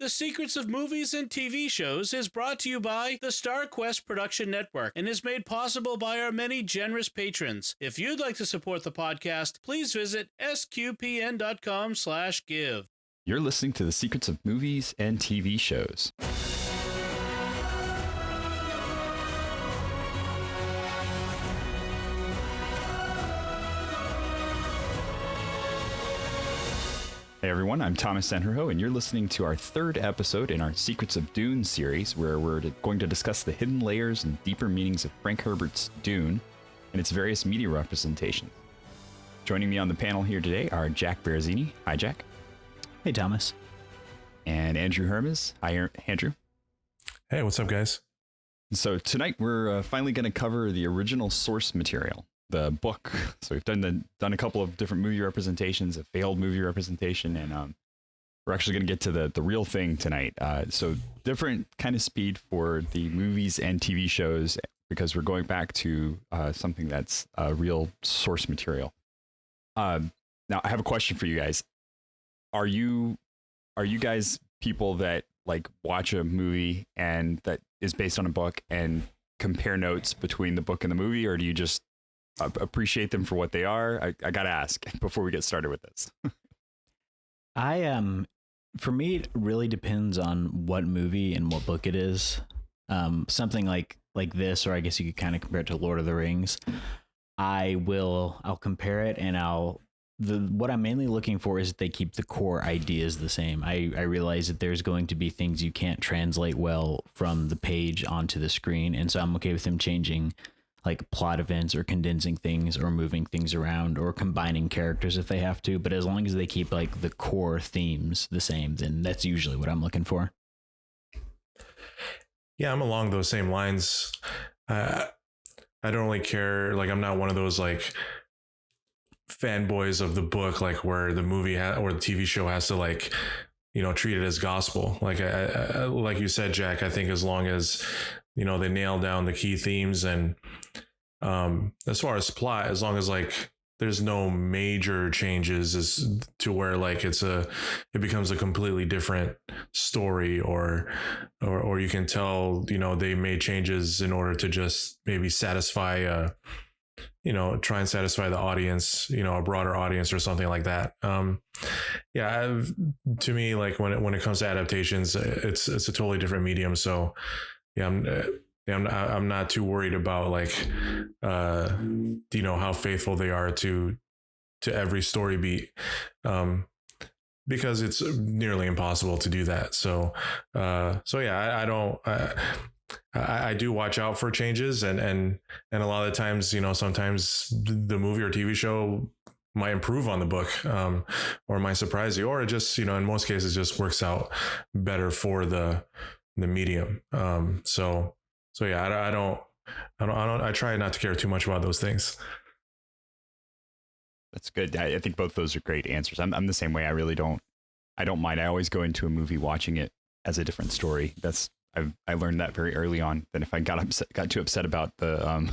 The Secrets of Movies and TV Shows is brought to you by the Star Quest Production Network and is made possible by our many generous patrons. If you'd like to support the podcast, please visit sqpn.com/give. You're listening to The Secrets of Movies and TV Shows. Hey everyone, I'm Thomas Sanjurjo, and you're listening to our third episode in our Secrets of Dune series, where we're going to discuss the hidden layers and deeper meanings of Frank Herbert's Dune and its various media representations. Joining me on the panel here today are Jack Baruzzini. Hi, Jack. Hey, Thomas. And Andrew Hermiz. Hi, Andrew. Hey, what's up, guys? So tonight we're finally going to cover the original source material, the book. So we've done a couple of different movie representations, a failed movie representation, and we're actually going to get to the real thing tonight. So different kind of speed for the movies and TV shows, because we're going back to something that's real source material. Now I have a question for you guys. Are you guys people that like watch a movie and that is based on a book and compare notes between the book and the movie, or do you just appreciate them for what they are? I gotta ask before we get started with this. For me, it really depends on what movie and what book it is. Something like this, or I guess you could kind of compare it to Lord of the Rings. I'll compare it, and what I'm mainly looking for is that they keep the core ideas the same. I realize that there's going to be things you can't translate well from the page onto the screen, and so I'm okay with them changing like plot events or condensing things or moving things around or combining characters if they have to. But as long as they keep like the core themes the same, then that's usually what I'm looking for. Yeah, I'm along those same lines. I don't really care. Like, I'm not one of those like fanboys of the book, like where the movie or the TV show has to like, treat it as gospel. Like I like you said, Jack, I think as long as, they nail down the key themes, and as far as plot, as long as like there's no major changes as to where like it becomes a completely different story, or you can tell, they made changes in order to just maybe satisfy try and satisfy the audience, a broader audience or something like that. To me, like when it comes to adaptations, it's a totally different medium. So yeah, I'm not too worried about like, how faithful they are to every story beat, because it's nearly impossible to do that. So yeah, I do watch out for changes, and a lot of the times, sometimes the movie or TV show might improve on the book, or might surprise you, or it just, in most cases just works out better for the medium. So yeah, I try not to care too much about those things. That's good. I think both those are great answers. I'm the same way. I don't mind. I always go into a movie watching it as a different story. I learned that very early on. Then if I got too upset about the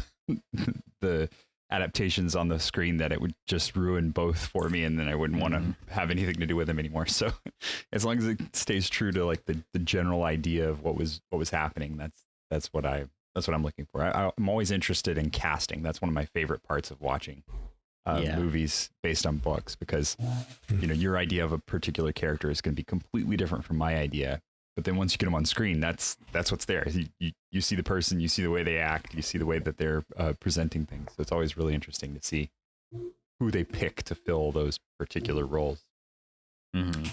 the adaptations on the screen, that it would just ruin both for me, and then I wouldn't want to have anything to do with them anymore. So as long as it stays true to like the general idea of what was happening, that's what I'm looking for. I'm always interested in casting. That's one of my favorite parts of watching movies based on books, because your idea of a particular character is going to be completely different from my idea. But then once you get them on screen, that's what's there. You see the person, you see the way they act, you see the way that they're presenting things. So it's always really interesting to see who they pick to fill those particular roles. Mm-hmm.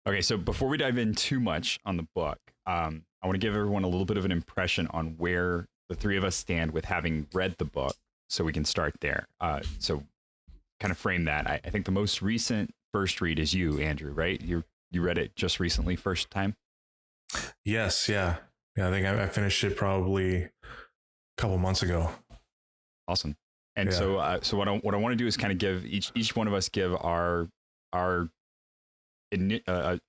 Okay, so before we dive in too much on the book, I want to give everyone a little bit of an impression on where the three of us stand with having read the book, so we can start there. So kind of frame that. I think the most recent first read is you, Andrew, right? You read it just recently, first time? Yes. Yeah. I think I finished it probably a couple months ago. Awesome. And so what I want to do is kind of give each one of us give a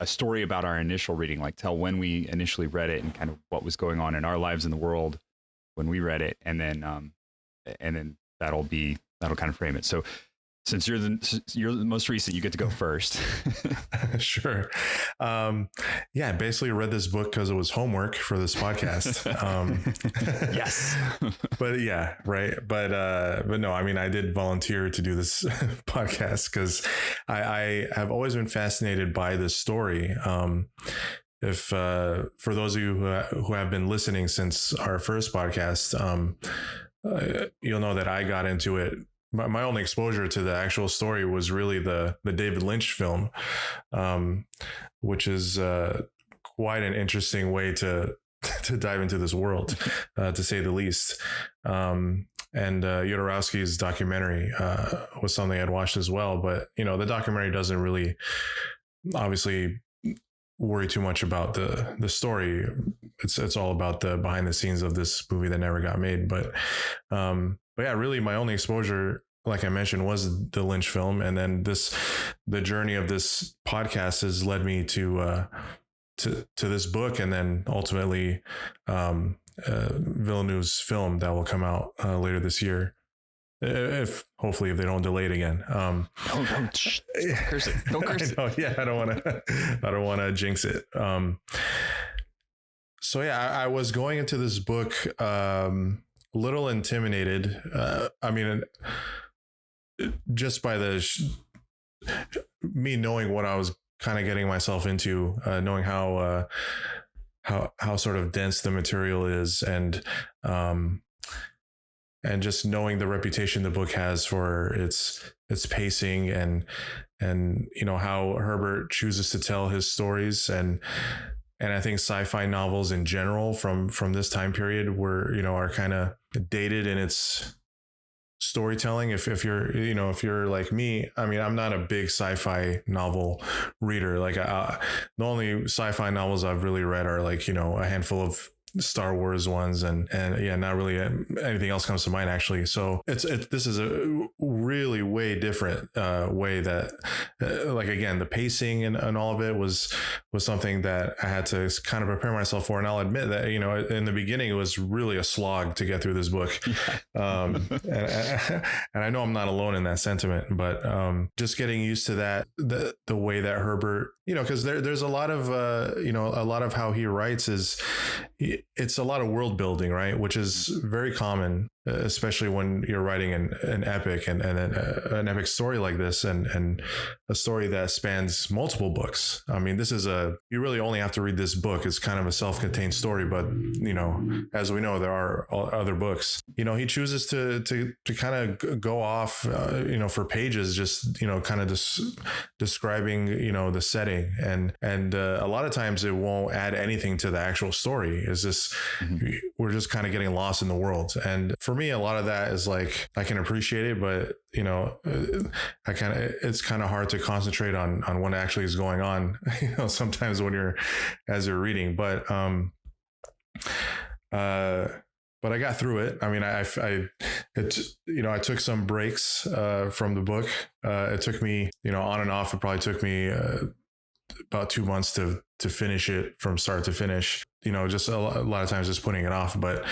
story about our initial reading, like tell when we initially read it and kind of what was going on in our lives in the world when we read it, and then that'll kind of frame it. So Since you're the most recent, you get to go first. Sure. Yeah, I basically read this book because it was homework for this podcast. Yes. But yeah, right. But no, I mean, I did volunteer to do this podcast because I have always been fascinated by this story. If for those of you who have been listening since our first podcast, you'll know that I got into it. My only exposure to the actual story was really the David Lynch film, which is quite an interesting way to dive into this world, to say the least. And Jodorowsky's documentary was something I'd watched as well. But, you know, the documentary doesn't really obviously worry too much about the story. It's all about the behind the scenes of this movie that never got made. But yeah, really my only exposure, like I mentioned, was the Lynch film. And then the journey of this podcast has led me to this book, and then ultimately Villeneuve's film that will come out later this year. Hopefully if they don't delay it again. Don't curse it. Don't curse it. Yeah, I don't want to jinx it. So yeah, I was going into this book a little intimidated. I mean, just by me knowing what I was kind of getting myself into, knowing how sort of dense the material is, and just knowing the reputation the book has for its pacing, and you know how Herbert chooses to tell his stories, and I think sci-fi novels in general from this time period are kind of dated in its storytelling. If you're like me, I mean, I'm not a big sci-fi novel reader. Like the only sci-fi novels I've really read are like, you know, a handful of Star Wars ones, and yeah, not really anything else comes to mind actually. So this is a really way different way that like, again, the pacing and all of it was something that I had to kind of prepare myself for. And I'll admit that, you know, in the beginning it was really a slog to get through this book. And I know I'm not alone in that sentiment, but just getting used to that, the way that Herbert, you know, because there's a lot of a lot of how he writes is, it's a lot of world building, right? Which is very common, especially when you're writing an epic and an epic story like this, and a story that spans multiple books. I mean, you really only have to read this book. It's kind of a self-contained story, but you know, as we know, there are other books. You know, he chooses to kind of go off, for pages, just, you know, kind of describing, you know, the setting, and a lot of times it won't add anything to the actual story. It's just we're just kind of getting lost in the world. And for me, a lot of that is like, I can appreciate it, but you know, it's kind of hard to concentrate on what actually is going on, you know, sometimes as you're reading, but I got through it. I mean, I took some breaks from the book. It took me, you know, on and off. It probably took me about 2 months to finish it from start to finish. You know, just a lot of times just putting it off. But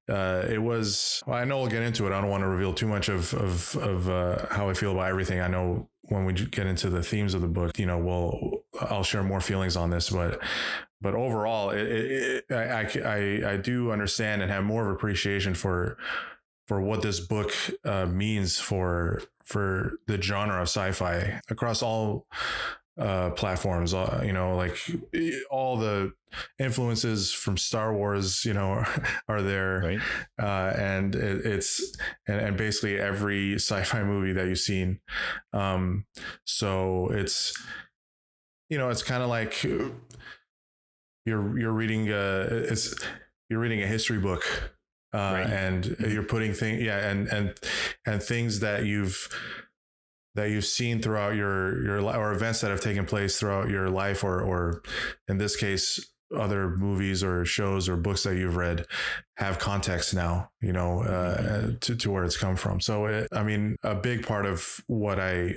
it was. Well, I know we'll get into it. I don't want to reveal too much of how I feel about everything. I know when we get into the themes of the book, you know, I'll share more feelings on this, but overall, I do understand and have more of appreciation for what this book means for the genre of sci-fi across all platforms. You know, like all the influences from Star Wars, you know, are there, right? And it's basically every sci-fi movie that you've seen. So it's, you know, it's kind of like you're reading a history book, right. And you're putting things, and things that you've seen throughout your life, or events that have taken place throughout your life, or in this case, other movies or shows or books that you've read have context now, you know, to where it's come from. So, I mean, a big part of what I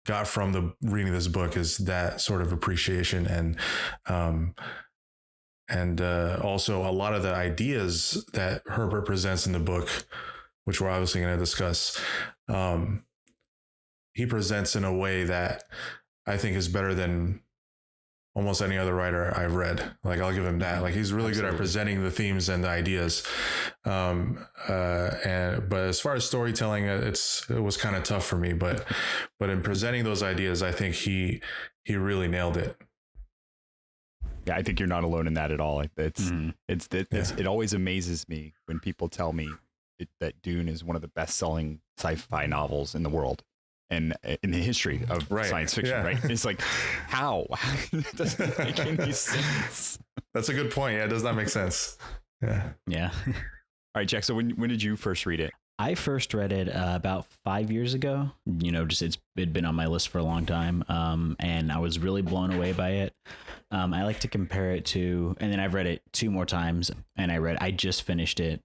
got from the reading this book is that sort of appreciation, and also a lot of the ideas that Herbert presents in the book, which we're obviously going to discuss, he presents in a way that I think is better than almost any other writer I've read. Like, I'll give him that. Like, he's really good at presenting the themes and the ideas. But as far as storytelling, it was kind of tough for me, but in presenting those ideas, I think he really nailed it. Yeah, I think you're not alone in that at all. It always amazes me when people tell me that Dune is one of the best-selling sci-fi novels in the world and in the history of science fiction. Right? It's like, how? It doesn't make any sense. That's a good point. Yeah, it does not make sense. Yeah. All right, Jack. So when did you first read it? I first read it about 5 years ago. It'd been on my list for a long time, and I was really blown away by it. I like to compare it to, and then I've read it 2 more times, and I just finished it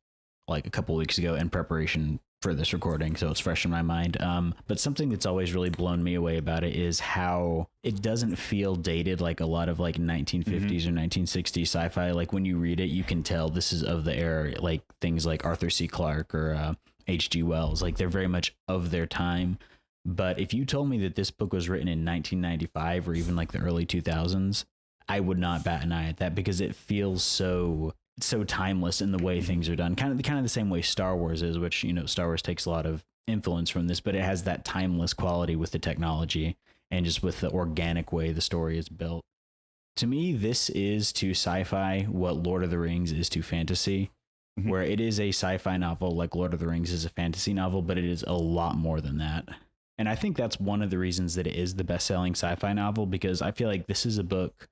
like a couple of weeks ago in preparation for this recording, so it's fresh in my mind. But something that's always really blown me away about it is how it doesn't feel dated like a lot of like 1950s or 1960s sci-fi. Like when you read it, you can tell this is of the era, like things like Arthur C. Clarke or H.G. Wells, like they're very much of their time. But if you told me that this book was written in 1995 or even like the early 2000s, I would not bat an eye at that, because it feels so timeless in the way things are done. Kind of the same way Star Wars is, which, Star Wars takes a lot of influence from this, but it has that timeless quality with the technology and just with the organic way the story is built. To me, this is to sci-fi what Lord of the Rings is to fantasy. Where it is a sci-fi novel like Lord of the Rings is a fantasy novel, but it is a lot more than that. And I think that's one of the reasons that it is the best-selling sci-fi novel, because I feel like this is a book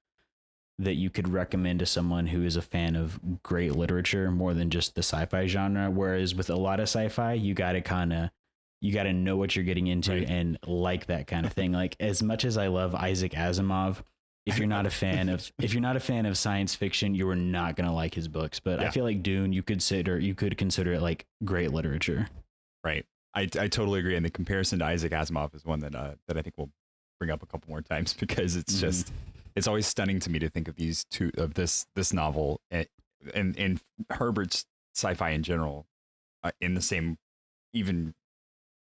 that you could recommend to someone who is a fan of great literature more than just the sci-fi genre. Whereas with a lot of sci-fi, you got to know what you're getting into and like that kind of thing. Like, as much as I love Isaac Asimov, if you're not a fan of science fiction, you are not going to like his books. But I feel like Dune, you could consider it like great literature. Right. I totally agree. And the comparison to Isaac Asimov is one that I think we'll bring up a couple more times, because it's just, it's always stunning to me to think of these two, of this novel and Herbert's sci-fi in general, in the same, even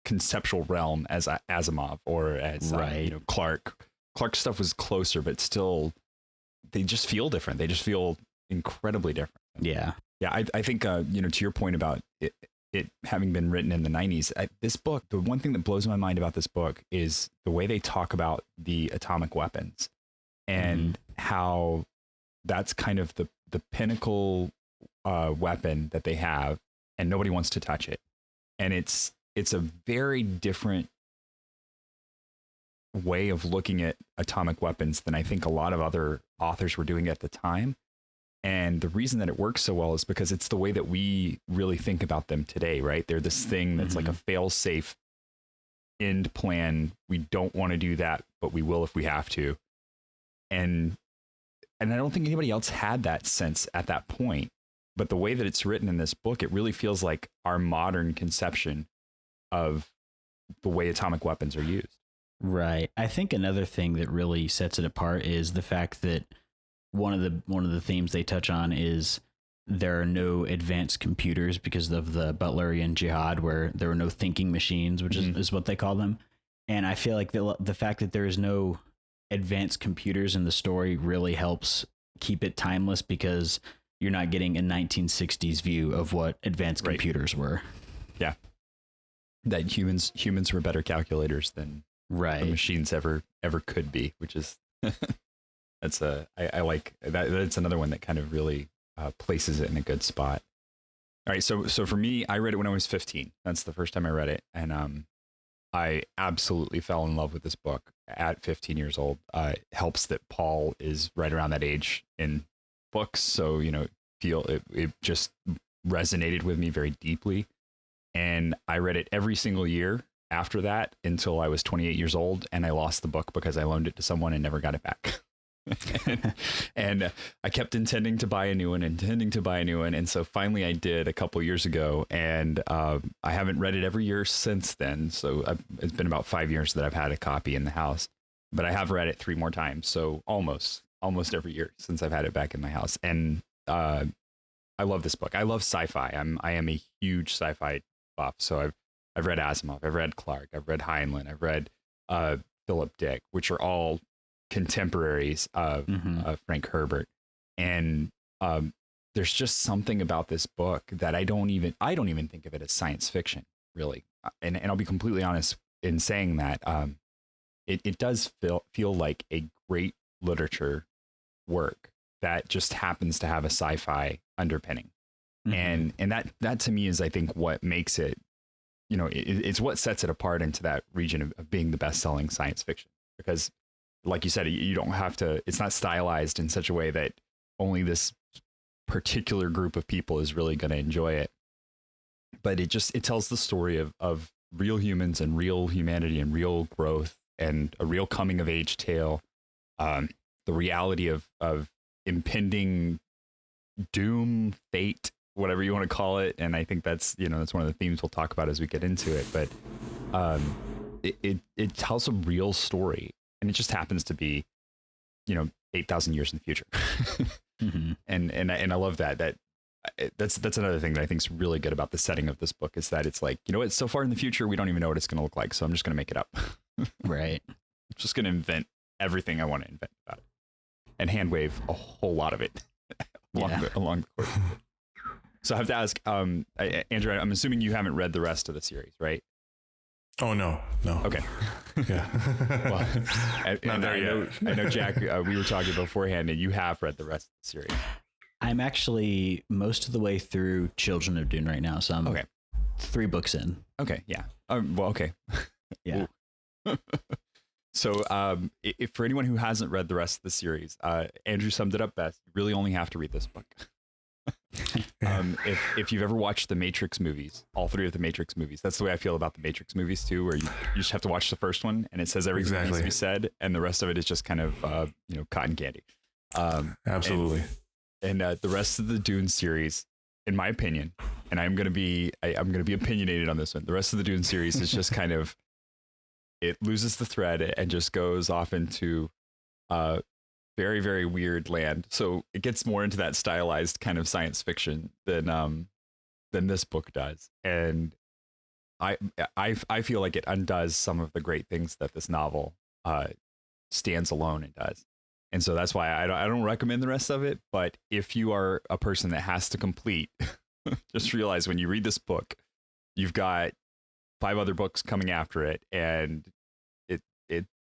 conceptual realm as Asimov or as Clarke. Clarke's stuff was closer, but still, they just feel different. They just feel incredibly different. Yeah. Yeah. I think, to your point about it having been written in the 90s, this book, the one thing that blows my mind about this book is the way they talk about the atomic weapons and how that's kind of the pinnacle weapon that they have, and nobody wants to touch it. And it's a very different way of looking at atomic weapons than I think a lot of other authors were doing at the time. And the reason that it works so well is because it's the way that we really think about them today, right? They're this thing that's like a fail-safe end plan. We don't want to do that, but we will if we have to. And I don't think anybody else had that sense at that point. But the way that it's written in this book, it really feels like our modern conception of the way atomic weapons are used. Right. I think another thing that really sets it apart is the fact that one of the themes they touch on is there are no advanced computers because of the Butlerian Jihad, where there are no thinking machines, which is what they call them. And I feel like the fact that there is no advanced computers in the story really helps keep it timeless, because you're not getting a 1960s view of what advanced computers were. Yeah. That humans were better calculators than the machines ever could be, which is I like that. That's another one that kind of really places it in a good spot. All right, so for me, I read it when I was 15. That's the first time I read it, and I absolutely fell in love with this book at 15 years old. It helps that Paul is right around that age in books, so it just resonated with me very deeply, and I read it every single year after that until I was 28 years old, and I lost the book because I loaned it to someone and never got it back. and I kept intending to buy a new one, and so finally I did a couple years ago, and I haven't read it every year since then. So it's been about 5 years that I've had a copy in the house, but I have read it 3 more times, so almost every year since I've had it back in my house. And I love this book. I love sci-fi. I am a huge sci-fi buff, so I've read Asimov, I've read Clarke, I've read Heinlein, I've read Philip Dick, which are all contemporaries of Frank Herbert. And there's just something about this book that I don't even think of it as science fiction, really. And I'll be completely honest in saying that it does feel like a great literature work that just happens to have a sci-fi underpinning. And that to me is, I think, what makes it, it's what sets it apart into that region of being the best-selling science fiction. Because like you said, you don't have to, it's not stylized in such a way that only this particular group of people is really going to enjoy it. But it tells the story of real humans and real humanity and real growth and a real coming of age tale. The reality of impending doom, fate, whatever you want to call it. And I think that's one of the themes we'll talk about as we get into it. But it tells a real story, and it just happens to be 8,000 years in the future. And I love that that's another thing that I think is really good about the setting of this book, is that it's like, it's so far in the future we don't even know what it's going to look like, so I'm just going to make it up. Right. I'm just going to invent everything I want to invent about it and hand wave a whole lot of it along the course. So I have to ask, Andrew, I'm assuming you haven't read the rest of the series, right? Oh, no. Okay. Yeah. Well, I know, Jack, we were talking beforehand, and you have read the rest of the series. I'm actually most of the way through Children of Dune right now, so I'm 3 books in. Okay, yeah. Well, okay. Yeah. So if for anyone who hasn't read the rest of the series, Andrew summed it up best. You really only have to read this book. If you've ever watched the Matrix movies, all 3 of the Matrix movies, that's the way I feel about the Matrix movies too, where you just have to watch the first one and it says everything that needs to be said, and the rest of it is just kind of cotton candy. Absolutely. And the rest of the Dune series, in my opinion, and I'm gonna be opinionated on this one. The rest of the Dune series is just kind of, it loses the thread and just goes off into very, very weird land. So it gets more into that stylized kind of science fiction than this book does. And I feel like it undoes some of the great things that this novel stands alone and does. And so that's why I don't recommend the rest of it. But if you are a person that has to complete, just realize when you read this book, you've got 5 other books coming after it, and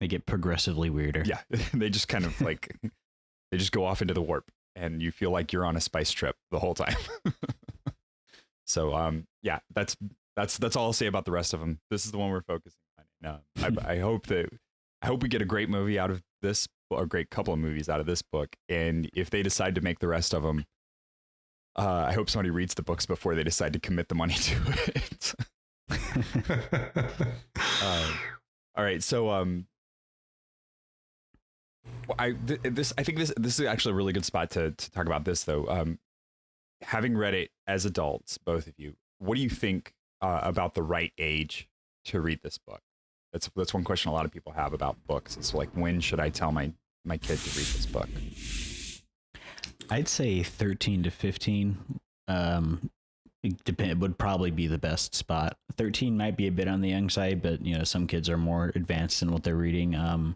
they get progressively weirder. Yeah, they just kind of like, they just go off into the warp, and you feel like you're on a spice trip the whole time. So yeah, that's all I'll say about the rest of them. This is the one we're focusing on. I hope we get a great movie out of this, or a great couple of movies out of this book. And if they decide to make the rest of them, I hope somebody reads the books before they decide to commit the money to it. All right, so I think this is actually a really good spot to talk about this, though. Having read it as adults, both of you, what do you think about the right age to read this book? That's one question a lot of people have about books. It's like, when should I tell my kid to read this book? I'd say 13 to 15. It would probably be the best spot. 13 might be a bit on the young side, but some kids are more advanced in what they're reading.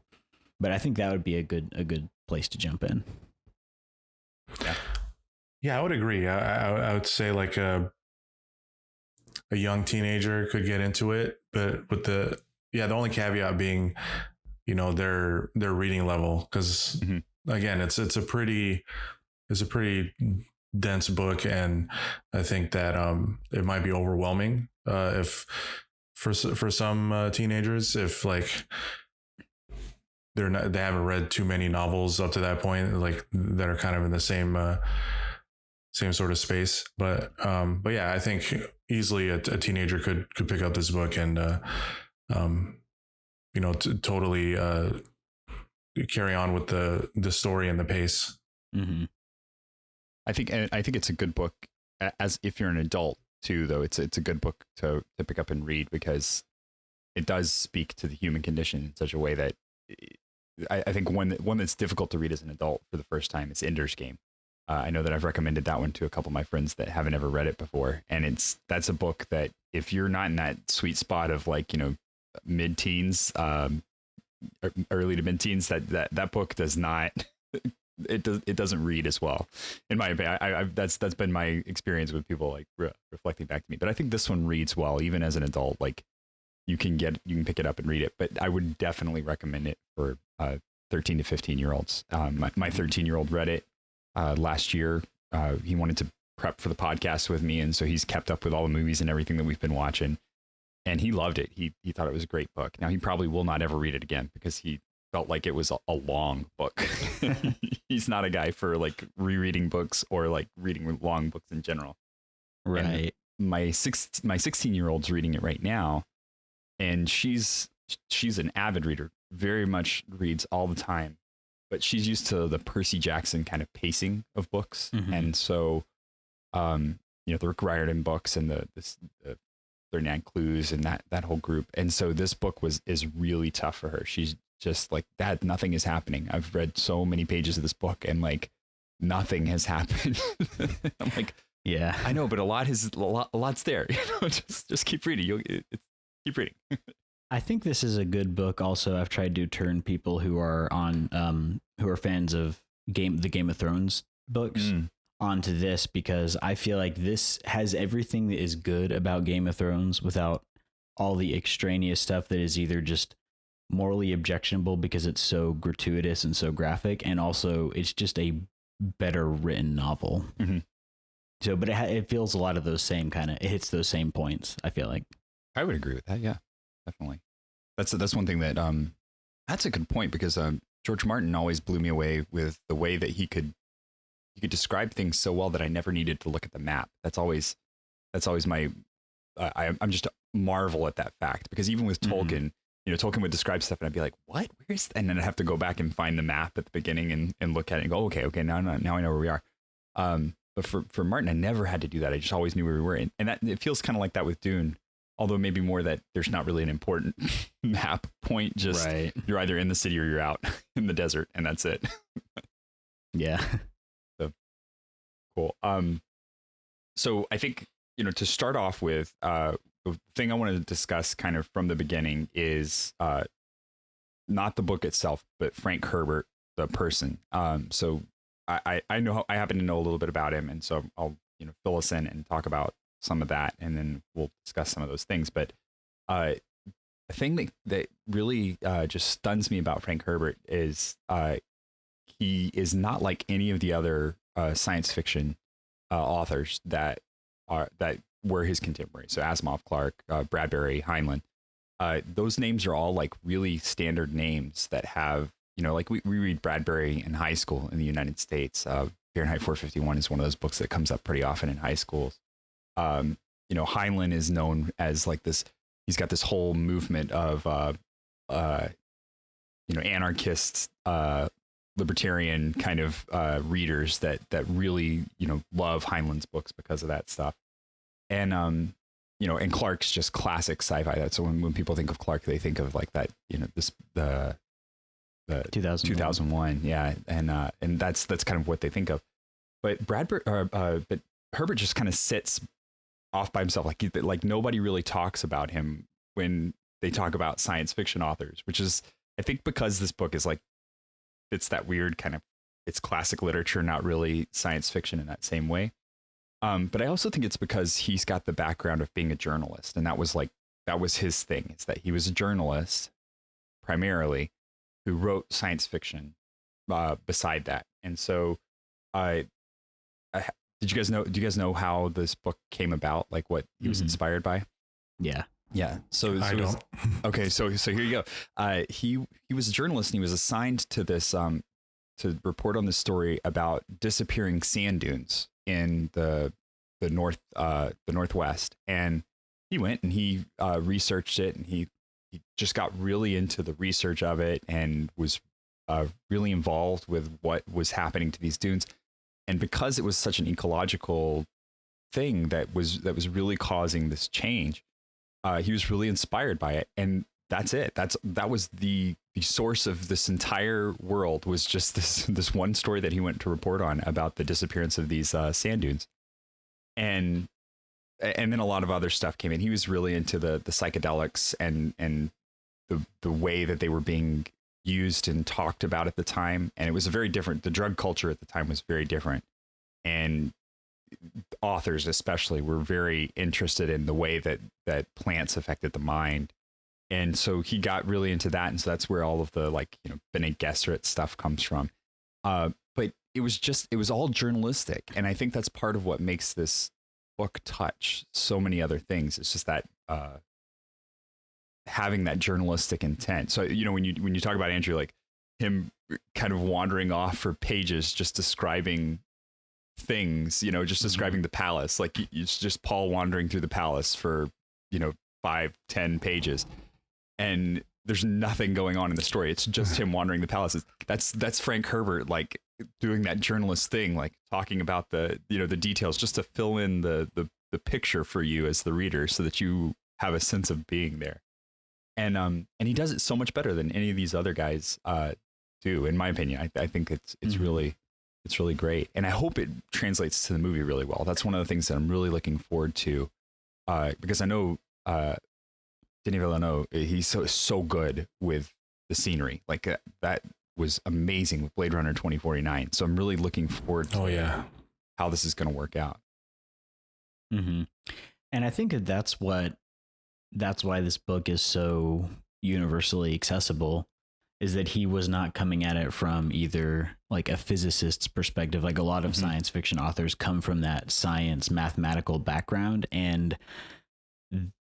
But I think that would be a good place to jump in. Yeah, I would agree. I would say like a young teenager could get into it, but with the only caveat being, their reading level, because again, it's a pretty dense book, and I think that it might be overwhelming if for some teenagers, if like they haven't read too many novels up to that point, like that are kind of in the same sort of space. But yeah, I think easily a teenager could pick up this book and totally carry on with the story and the pace. Mm-hmm. I think it's a good book as if you're an adult too, though. It's a good book to pick up and read, because it does speak to the human condition in such a way that I think one that's difficult to read as an adult for the first time is Ender's Game. I know that I've recommended that one to a couple of my friends that haven't ever read it before, and that's a book that if you're not in that sweet spot of like mid-teens, early to mid teens, that book does not. It doesn't read as well, in my opinion. That's been my experience with people like reflecting back to me. But I think this one reads well, even as an adult. Like you can pick it up and read it. But I would definitely recommend it for 13 to 15-year-olds. My 13-year-old read it last year. He wanted to prep for the podcast with me, and so he's kept up with all the movies and everything that we've been watching, and he loved it. He thought it was a great book. Now he probably will not ever read it again because he felt like it was a long book. He's not a guy for like rereading books or like reading long books in general. Right. And my 16-year-old's reading it right now, and she's an avid reader, very much reads all the time, but she's used to the Percy Jackson kind of pacing of books. Mm-hmm. And so, the Rick Riordan books and the 39 Clues and that whole group. And so this book is really tough for her. She's just like, Dad, nothing is happening. I've read so many pages of this book and like nothing has happened. I'm like, yeah, I know, but a lot's there. Just keep reading. Keep reading. I think this is a good book. Also, I've tried to turn people who are who are fans of the Game of Thrones books onto this, because I feel like this has everything that is good about Game of Thrones without all the extraneous stuff that is either just morally objectionable because it's so gratuitous and so graphic, and also it's just a better written novel. Mm-hmm. So, but it feels a lot of those same it hits those same points, I feel like. I would agree with that. Yeah, definitely. That's one thing that that's a good point, because George Martin always blew me away with the way that he could describe things so well that I never needed to look at the map. That's always my I'm just marvel at that fact, because even with Tolkien, Tolkien would describe stuff and I'd be like, what? Where's that? And then I'd have to go back and find the map at the beginning and look at it and go, okay, now I know where we are. But for Martin, I never had to do that. I just always knew where we were. And that it feels kind of like that with Dune, although maybe more that there's not really an important map point. Just right. You're either in the city or you're out in the desert, and that's it. Yeah. So cool. So I think, to start off with, the thing I wanted to discuss kind of from the beginning is not the book itself, but Frank Herbert, the person. So I happen to know a little bit about him, and so I'll fill us in and talk about some of that, and then we'll discuss some of those things. But a thing that really just stuns me about Frank Herbert is he is not like any of the other science fiction authors that were his contemporaries. So Asimov, Clarke, Bradbury, Heinlein. Those names are all like really standard names that have, like we read Bradbury in high school in the United States. Fahrenheit 451 is one of those books that comes up pretty often in high schools. Heinlein is known as like this. He's got this whole movement of, anarchists, libertarian kind of readers that really, love Heinlein's books because of that stuff. And, and Clarke's just classic sci-fi. That's when people think of Clarke, they think of like that, the 2001. Yeah. And that's kind of what they think of. But but Herbert just kind of sits off by himself. Like nobody really talks about him when they talk about science fiction authors, which is, I think, because this book is like, it's that weird kind of, it's classic literature, not really science fiction in that same way. But I also think it's because he's got the background of being a journalist. And that was his thing, is that he was a journalist primarily who wrote science fiction beside that. And so do you guys know how this book came about? Like what he was inspired by? Yeah. Yeah. So I don't. Okay. So here you go. He was a journalist, and he was assigned to this, to report on this story about disappearing sand dunes in the Northwest. And he went and he researched it, and he just got really into the research of it and was really involved with what was happening to these dunes. And because it was such an ecological thing that was really causing this change, he was really inspired by it. And that's it. That was the source of this entire world, was just this one story that he went to report on about the disappearance of these sand dunes. And then a lot of other stuff came in. He was really into the psychedelics and the way that they were being used and talked about at the time. And it was a very different, the drug culture at the time was very different. And authors especially were very interested in the way that plants affected the mind. And so he got really into that. And so that's where all of the Bene Gesserit stuff comes from. But it was all journalistic. And I think that's part of what makes this book touch so many other things. It's just that having that journalistic intent. So, when you talk about Andrew, like him kind of wandering off for pages, just describing things, just describing the palace, like it's just Paul wandering through the palace for, 5-10 pages. And there's nothing going on in the story. It's just him wandering the palaces. That's Frank Herbert, like doing that journalist thing, like talking about the details just to fill in the picture for you as the reader so that you have a sense of being there. And he does it so much better than any of these other guys do, in my opinion. I think it's really great. And I hope it translates to the movie really well. That's one of the things that I'm really looking forward to, because I know Denis Villeneuve, he's so good with the scenery. Like that was amazing with Blade Runner 2049. So I'm really looking forward to how this is going to work out. Mm-hmm. And I think that's why this book is so universally accessible, is that he was not coming at it from either like a physicist's perspective. Like a lot of science fiction authors come from that science mathematical background, and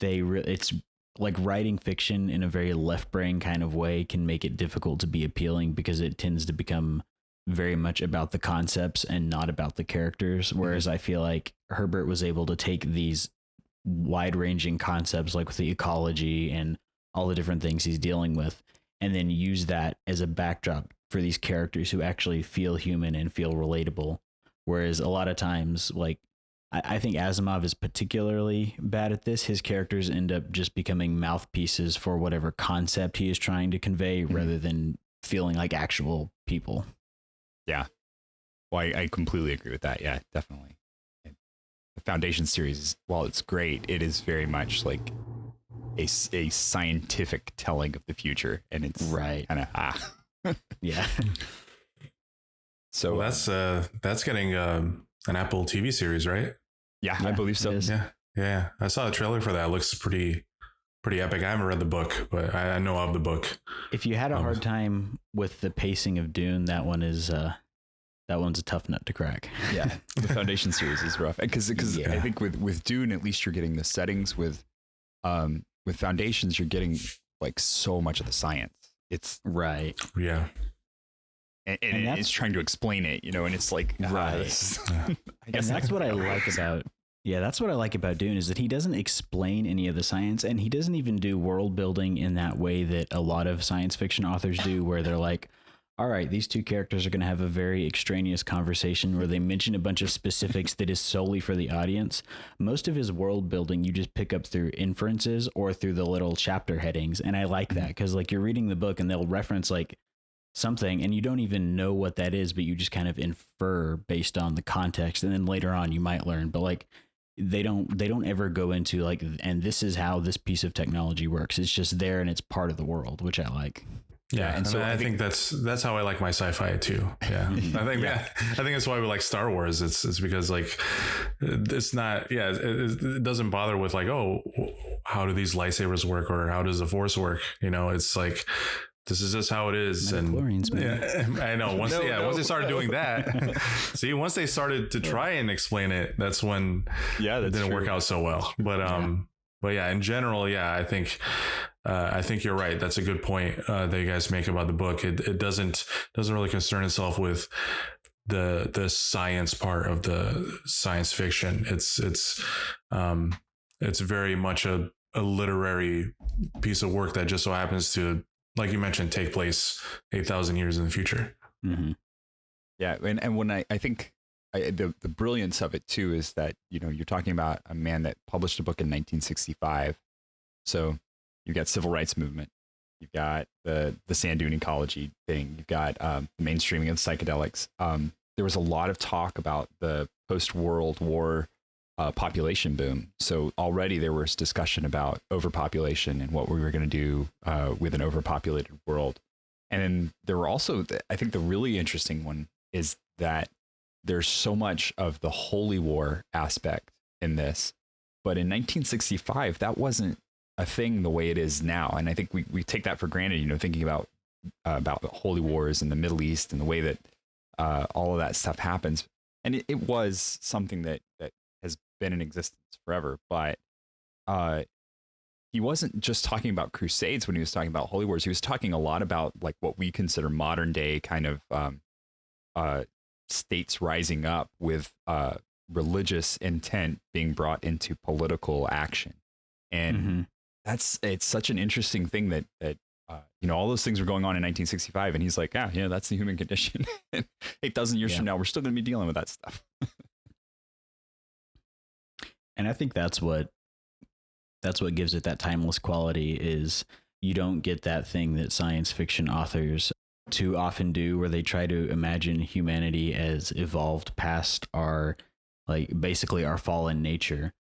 it's like writing fiction in a very left brain kind of way can make it difficult to be appealing because it tends to become very much about the concepts and not about the characters. Whereas I feel like Herbert was able to take these wide ranging concepts like with the ecology and all the different things he's dealing with, and then use that as a backdrop for these characters who actually feel human and feel relatable. Whereas a lot of times, like, I think Asimov is particularly bad at this. His characters end up just becoming mouthpieces for whatever concept he is trying to convey rather than feeling like actual people. Yeah. Well, I completely agree with that. Yeah, definitely. The Foundation series, while it's great, it is very much like a scientific telling of the future. And it's kind of, yeah. So that's getting an Apple TV series, right? Yeah, I believe so. Yeah. I saw the trailer for that. It looks pretty epic. I haven't read the book, but I know of the book. If you had a hard time with the pacing of Dune, that one's a tough nut to crack. Yeah, the Foundation series is rough because I think with Dune, at least you're getting the settings. With Foundations, you're getting like so much of the science. It's right. Yeah. And it's trying to explain it, and it's like, I guess that's what I like about. Yeah, that's what I like about Dune, is that he doesn't explain any of the science, and he doesn't even do world building in that way that a lot of science fiction authors do, where they're like, all right, these two characters are going to have a very extraneous conversation where they mention a bunch of specifics that is solely for the audience. Most of his world building you just pick up through inferences or through the little chapter headings. And I like that because like you're reading the book and they'll reference like something and you don't even know what that is, but you just kind of infer based on the context. And then later on you might learn, but like they don't ever go into like, and this is how this piece of technology works. It's just there and it's part of the world, which I like. Yeah, and so I think that's how I like my sci-fi too. Yeah, I think that's why we like Star Wars. It's because like it's not. Yeah, it doesn't bother with like, oh, how do these lightsabers work or how does the Force work? It's like this is just how it is. And I know once once they started doing that, see, once they started to try and explain it, that's when it didn't work out so well. But yeah, in general, I think you're right. That's a good point that you guys make about the book. It doesn't really concern itself with the science part of the science fiction. It's very much a literary piece of work that just so happens to, like you mentioned, take place 8,000 years in the future. Mm-hmm. Yeah, and when I think. The brilliance of it too is that you're talking about a man that published a book in 1965, so you've got civil rights movement, you've got the sand dune ecology thing, you've got the mainstreaming of psychedelics. There was a lot of talk about the post-World War population boom. So already there was discussion about overpopulation and what we were going to do with an overpopulated world. And then there were also, I think the really interesting one is that there's so much of the holy war aspect in this. But in 1965, that wasn't a thing the way it is now. And I think we take that for granted, you know, thinking about the holy wars in the Middle East and the way that all of that stuff happens. And it was something that has been in existence forever. But he wasn't just talking about crusades when he was talking about holy wars. He was talking a lot about like what we consider modern day kind of states rising up with religious intent being brought into political action. And it's such an interesting thing that you know, all those things were going on in 1965, and he's like, yeah, that's the human condition. 8,000 years from now, we're still going to be dealing with that stuff. And I think that's what gives it that timeless quality, is you don't get that thing that science fiction authors too often do, where they try to imagine humanity as evolved past our, like, basically our fallen nature.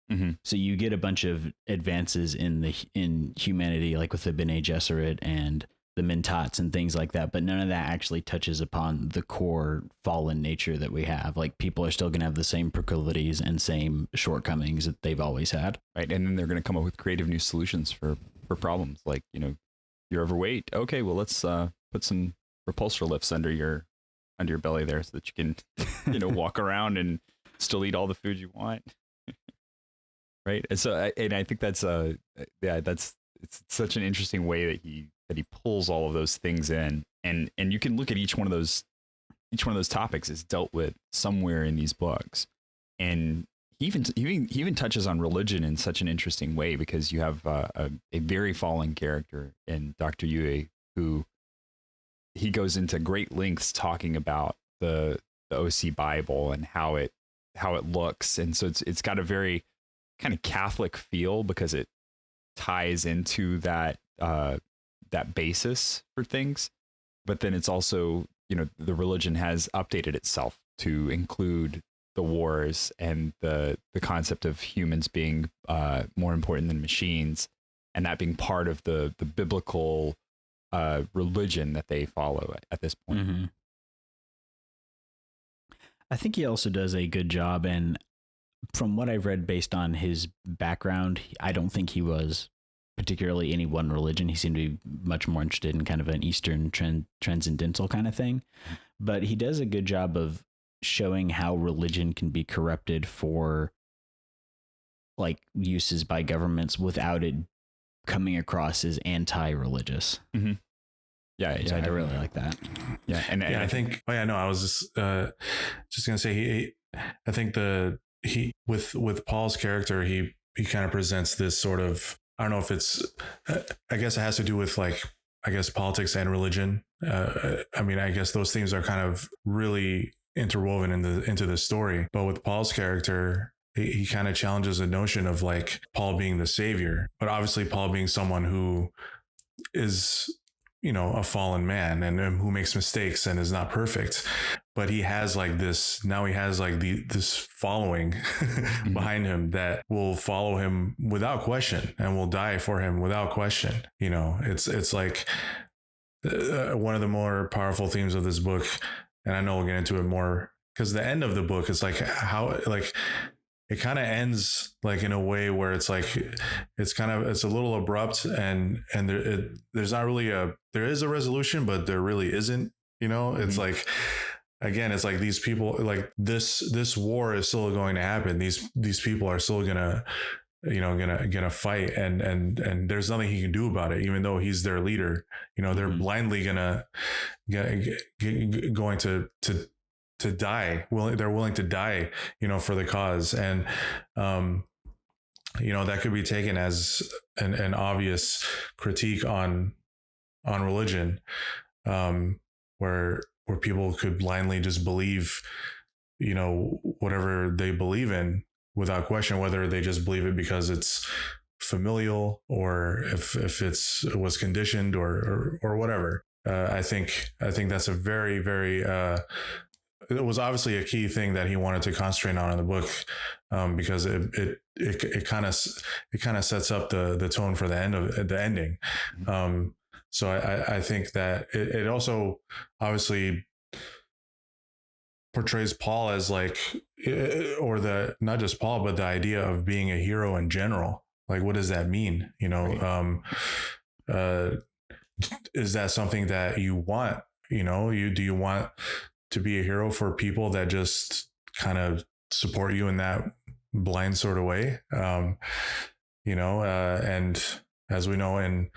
So you get a bunch of advances in humanity, like with the Bene Gesserit and the Mentats and things like that, but none of that actually touches upon the core fallen nature that we have. Like, people are still going to have the same proclivities and same shortcomings that they've always had. Right. And then they're going to come up with creative new solutions for problems. Like, you know, you're overweight. Okay, well, let's put some repulsor lifts under your belly there so that you can, you know, walk around and still eat all the food you want. Right. And so, I think that's it's such an interesting way that he pulls all of those things in, and you can look at each one of those topics is dealt with somewhere in these books. And he even touches on religion in such an interesting way, because you have a very fallen character in Dr. Yue, who he goes into great lengths talking about the OC Bible and how it looks. And so it's got a very kind of Catholic feel, because it ties into that basis for things. But then it's also, you know, the religion has updated itself to include the wars and the concept of humans being more important than machines, and that being part of the biblical religion that they follow at this point. I think he also does a good job, and from what I've read based on his background, I don't think he was particularly any one religion. He seemed to be much more interested in kind of an Eastern transcendental kind of thing. But he does a good job of showing how religion can be corrupted for, like, uses by governments without it coming across as anti-religious. Yeah, I really like that. Yeah, and I think. Oh yeah, no, I was just gonna say I think with Paul's character, he kind of presents this sort of, I don't know if it's, I guess it has to do with, like, I guess politics and religion. I mean, I guess those themes are kind of really interwoven into the story. But with Paul's character, he kind of challenges the notion of, like, Paul being the savior, but obviously Paul being someone who is, you know, a fallen man and who makes mistakes and is not perfect. But he has this following behind him that will follow him without question and will die for him without question. You know, it's like one of the more powerful themes of this book. And I know we'll get into it more, because the end of the book is like how, like, it kind of ends like in a way where it's like, it's a little abrupt, and there's not really there is a resolution, but there really isn't, you know. It's like, again, it's like these people, like this war is still going to happen. These people are still gonna fight, and there's nothing he can do about it, even though he's their leader. You know, they're blindly going to die. They're willing to die, you know, for the cause. And, you know, that could be taken as an obvious critique on religion, where people could blindly just believe, you know, whatever they believe in without question, whether they just believe it because it's familial or if it was conditioned or whatever. I think that's a very, very it was obviously a key thing that he wanted to concentrate on in the book, because it kind of sets up the tone for the ending. So I think that it also obviously portrays Paul as like, or not just Paul, but the idea of being a hero in general. Like, what does that mean? Is that something that you want? Do you want to be a hero for people that just kind of support you in that blind sort of way? And as we know in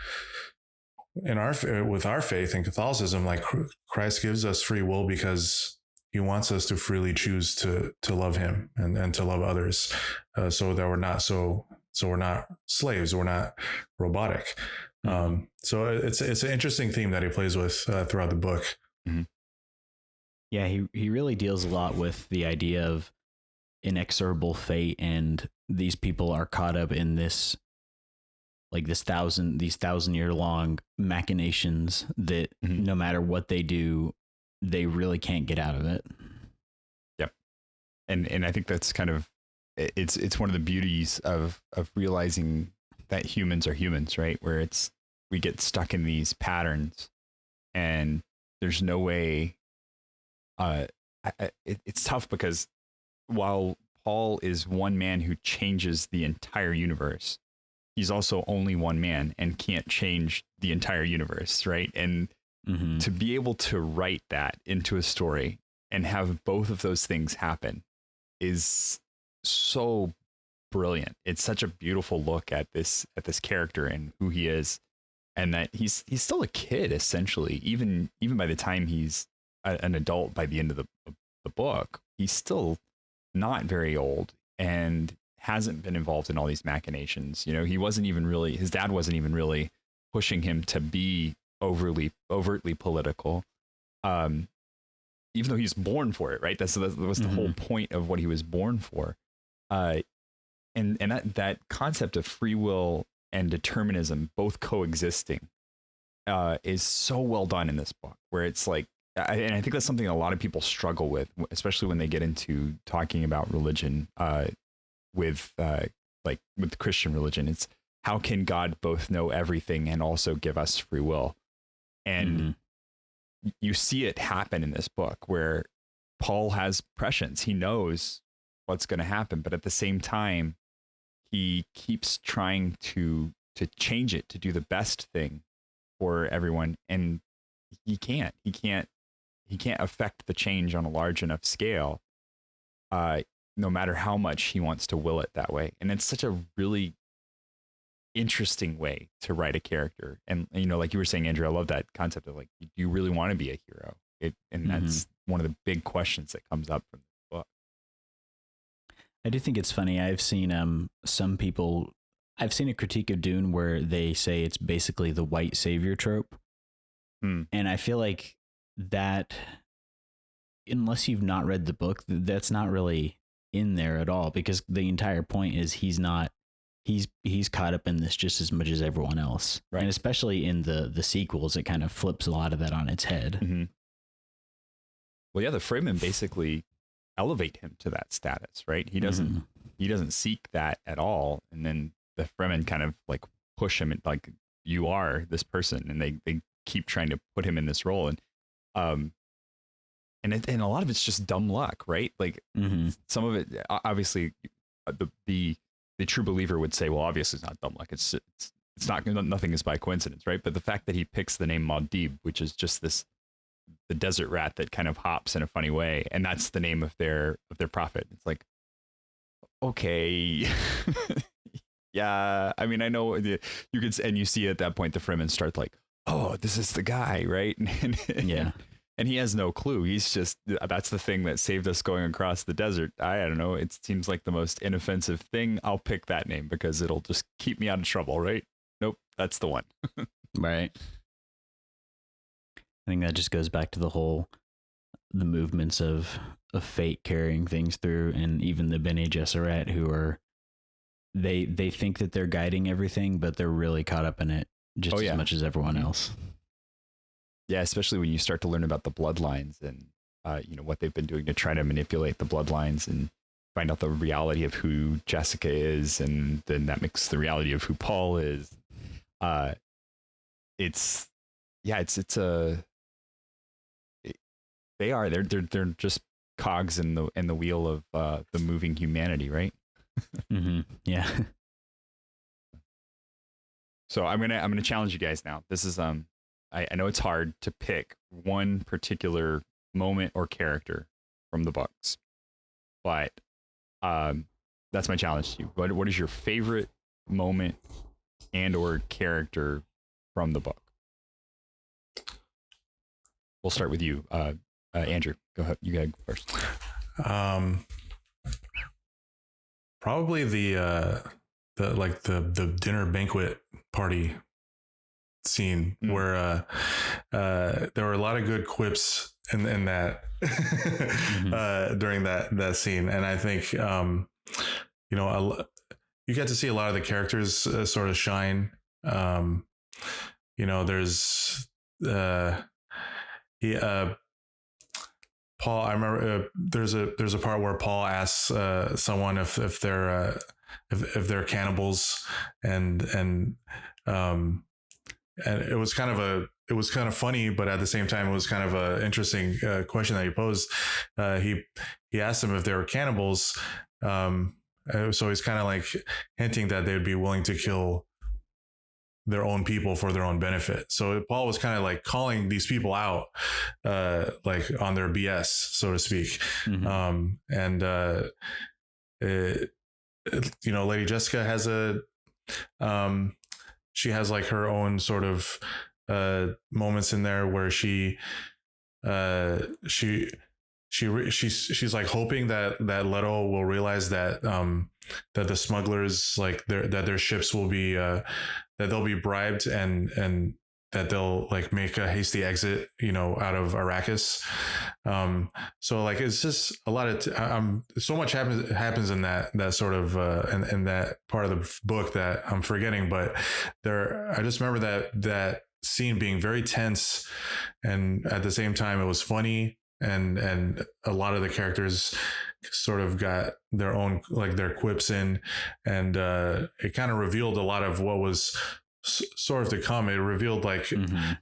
with our faith in Catholicism, like Christ gives us free will because he wants us to freely choose to love him and to love others, so that we're not slaves, we're not robotic. So it's an interesting theme that he plays with throughout the book. Mm-hmm. Yeah, he really deals a lot with the idea of inexorable fate, and these people are caught up in this, like these 1,000-year long machinations that no matter what they do, they really can't get out of it. Yep. And I think that's kind of, it's one of the beauties of realizing that humans are humans, right? Where we get stuck in these patterns and there's no way, it's tough because while Paul is one man who changes the entire universe, he's also only one man and can't change the entire universe, right? And to be able to write that into a story and have both of those things happen is so brilliant. It's such a beautiful look at this character and who he is, and that he's still a kid essentially. Even by the time he's an adult, by the end of the book, he's still not very old and hasn't been involved in all these machinations. He wasn't even really, his dad wasn't even really pushing him to be overtly political, even though he was born for it, right? That was the whole point of what he was born for. And that concept of free will and determinism both coexisting is so well done in this book, where it's like, and I think that's something a lot of people struggle with, especially when they get into talking about religion, with Christian religion. It's how can God both know everything and also give us free will? And you see it happen in this book where Paul has prescience. He knows what's going to happen, but at the same time, he keeps trying to change it, to do the best thing for everyone. And he can't affect the change on a large enough scale, no matter how much he wants to will it that way. And it's such a really interesting way to write a character. And like you were saying, Andrew, I love that concept of like, do you really want to be a hero? And that's one of the big questions that comes up from the book. I do think it's funny. I've seen I've seen a critique of Dune where they say it's basically the white savior trope. And I feel like that, unless you've not read the book, that's not really in there at all, because the entire point is he's caught up in this just as much as everyone else. Right. And especially in the sequels, it kind of flips a lot of that on its head. Well, yeah, the Fremen basically elevate him to that status, right? He doesn't seek that at all. And then the Fremen kind of like push him, like, you are this person, and they keep trying to put him in this role. And and a lot of it's just dumb luck, right? Like some of it, obviously, the true believer would say, well, obviously it's not dumb luck. It's not, nothing is by coincidence, right? But the fact that he picks the name Muad'Dib, which is just the desert rat that kind of hops in a funny way, and that's the name of their prophet. It's like, okay, yeah. I mean, I know you could, and you see at that point the Fremen start like, oh, this is the guy, right? Yeah. And he has no clue. He's just, that's the thing that saved us going across the desert. I don't know. It seems like the most inoffensive thing. I'll pick that name because it'll just keep me out of trouble, right? Nope, that's the one. Right. I think that just goes back to the movements of fate carrying things through, and even the Bene Gesserit, who are, they think that they're guiding everything, but they're really caught up in it just as much as everyone else. Yeah, especially when you start to learn about the bloodlines and what they've been doing to try to manipulate the bloodlines and find out the reality of who Jessica is, and then that makes the reality of who Paul is. They're just cogs in the wheel of the moving humanity, right? Mm-hmm. Yeah. So I'm gonna challenge you guys now. This is I know it's hard to pick one particular moment or character from the books, but that's my challenge to you. What is your favorite moment and or character from the book? We'll start with you, Andrew. Go ahead. You gotta go first. Probably the dinner banquet party scene where there were a lot of good quips in that during that scene, and I think you get to see a lot of the characters sort of shine. There's Paul. I remember there's a part where Paul asks someone if they're cannibals, and it was kind of funny, but at the same time it was kind of a interesting question that he posed. He asked them if they were cannibals, so he's kind of like hinting that they'd be willing to kill their own people for their own benefit. So Paul was kind of like calling these people out, like on their BS, so to speak. Mm-hmm. Lady Jessica has she has like her own sort of moments in there where she's like hoping that Leto will realize that that the smugglers, like their ships will be that they'll be bribed and that they'll like make a hasty exit, out of Arrakis. So like it's just a lot of so much happens in that sort of in that part of the book that I'm forgetting, but I just remember that scene being very tense, and at the same time it was funny, and a lot of the characters sort of got their own, like, their quips in, and it kind of revealed a lot of what was sort of to come. It revealed like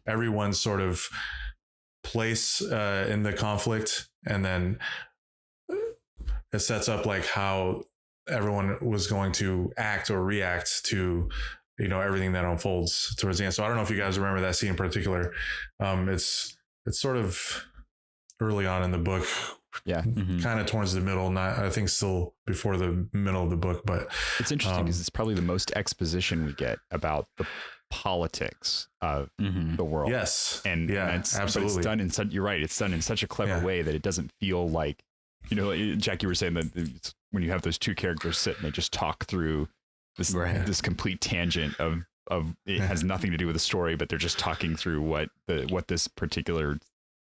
everyone's sort of place in the conflict, and then it sets up like how everyone was going to act or react to everything that unfolds towards the end. So I don't know if you guys remember that scene in particular. It's sort of early on in the book, kind of towards the middle, not, I think, still before the middle of the book. But it's interesting because it's probably the most exposition we get about the politics of the world. Yes, and it's absolutely, it's done in such, you're right, it's done in such a clever way that it doesn't feel like, Jack, you were saying that when you have those two characters sit and they just talk through this complete tangent of it has nothing to do with the story, but they're just talking through what this particular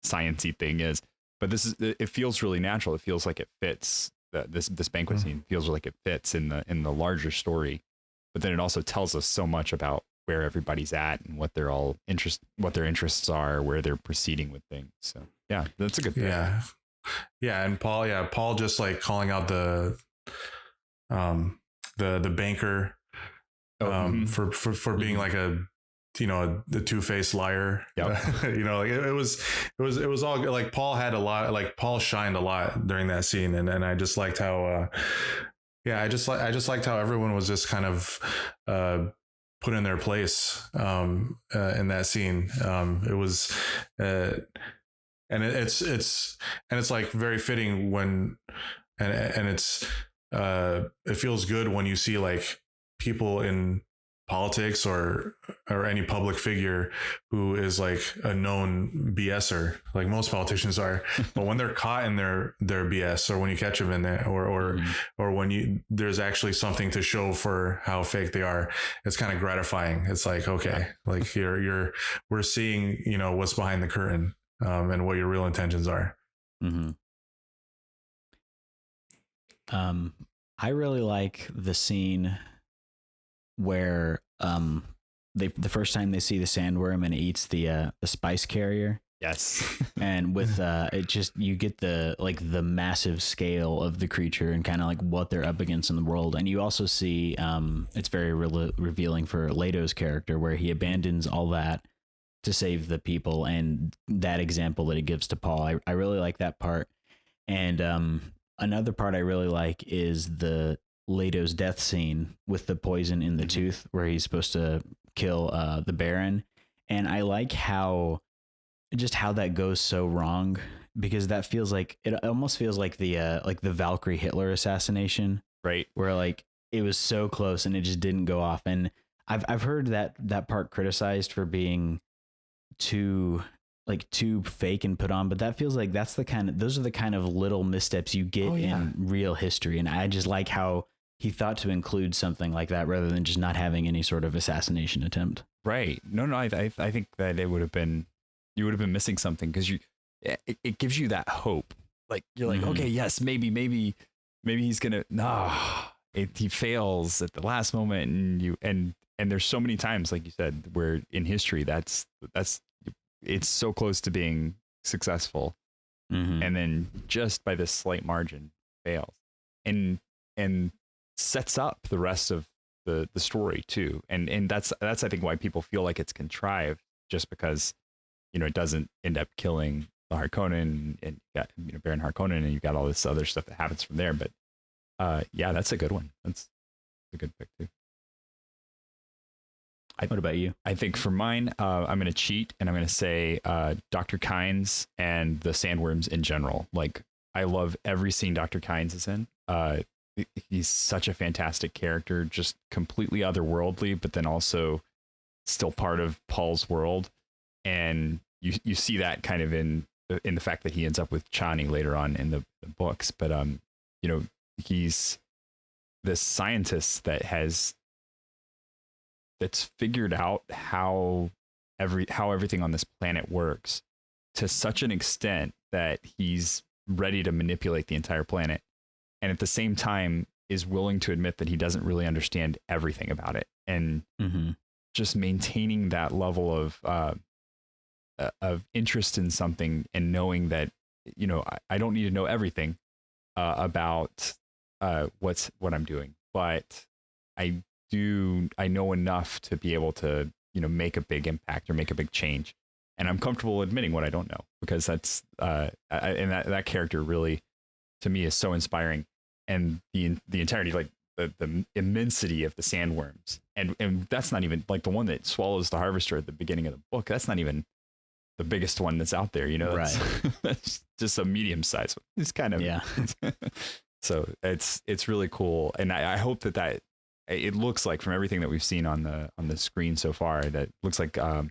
sciencey thing is. But it feels really natural. It feels like it fits. This banquet scene feels like it fits in the larger story. But then it also tells us so much about where everybody's at and what their interests are, where they're proceeding with things. So yeah, that's a good thing. Yeah, and Paul just like calling out the banker for being like the two-faced liar. Yep. Like it was all like Paul had a lot, like Paul shined a lot during that scene, and I just liked how I just liked how everyone was just kind of put in their place in that scene. It was and it's like very fitting when and it's it feels good when you see like people in politics or any public figure who is like a known BSer, like most politicians are, but when they're caught in their BS, or when you catch them in there, or when there's actually something to show for how fake they are, it's kind of gratifying. It's like, okay, like we're seeing, what's behind the curtain, and what your real intentions are. I really like the scene where the first time they see the sandworm and it eats the spice carrier, Yes. And with it just, you get the massive scale of the creature and kind of like what they're up against in the world. And you also see it's very revealing for Leto's character, where he abandons all that to save the people, and that example that he gives to Paul, I really like that part. And another part I really like is the Leto's death scene with the poison in the tooth, where he's supposed to kill the Baron. And I like how that goes so wrong, because that feels like, it almost feels like the Valkyrie Hitler assassination, right? Where like it was so close and it just didn't go off. And I've heard that part criticized for being too fake and put on, but that feels like those are the kind of little missteps you get in real history. And I just like how he thought to include something like that rather than just not having any sort of assassination attempt. Right. No, I think that you would have been missing something, because it gives you that hope. Like you're like, okay, yes, maybe he's gonna. He fails at the last moment, and there's so many times, like you said, where in history that's it's so close to being successful, and then just by this slight margin fails, and sets up the rest of the story too, and that's I think why people feel like it's contrived, just because it doesn't end up killing the Harkonnen, and you got Baron Harkonnen, and you got all this other stuff that happens from there. But that's a good one. That's a good pick too. What about you? I think for mine, I'm going to cheat, and I'm going to say Dr. Kynes and the sandworms in general. Like, I love every scene Dr. Kynes is in. He's such a fantastic character, just completely otherworldly, but then also still part of Paul's world. And you see that kind of in the fact that he ends up with Chani later on in the books. But he's this scientist that's figured out how everything on this planet works to such an extent that he's ready to manipulate the entire planet, and at the same time is willing to admit that he doesn't really understand everything about it, and just maintaining that level of interest in something, and knowing that I don't need to know everything about what I'm doing, but I know enough to be able to make a big impact or make a big change, and I'm comfortable admitting what I don't know, because that's and that character really, to me, is so inspiring. And the entirety, like the immensity of the sandworms, and that's not even like the one that swallows the harvester at the beginning of the book. That's not even the biggest one that's out there, right? That's just a medium size one. It's kind of So it's really cool, and I hope that it looks like, from everything that we've seen on the screen so far, that looks like the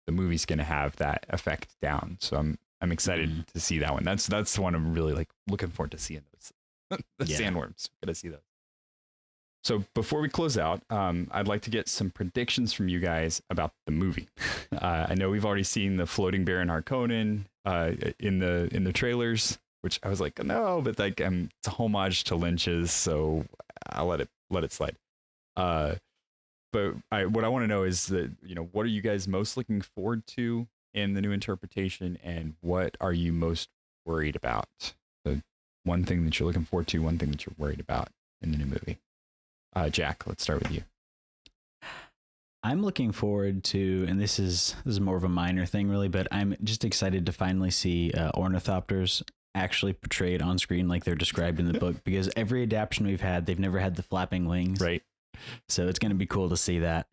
movie's going to have that effect down. So I'm excited to see that one. That's the one I'm really like looking forward to seeing those. The sandworms. Gotta see those. So before we close out, I'd like to get some predictions from you guys about the movie. I know we've already seen the floating Baron Harkonnen in the trailers, which I was like, no, but like it's a homage to Lynch's, so I'll let it slide. But what I want to know is that what are you guys most looking forward to in the new interpretation, and what are you most worried about? So one thing that you're looking forward to, one thing that you're worried about in the new movie. Jack, let's start with you. I'm looking forward to, and this is more of a minor thing really, but I'm just excited to finally see ornithopters actually portrayed on screen like they're described in the book, because every adaptation we've had, they've never had the flapping wings. Right. So it's going to be cool to see that.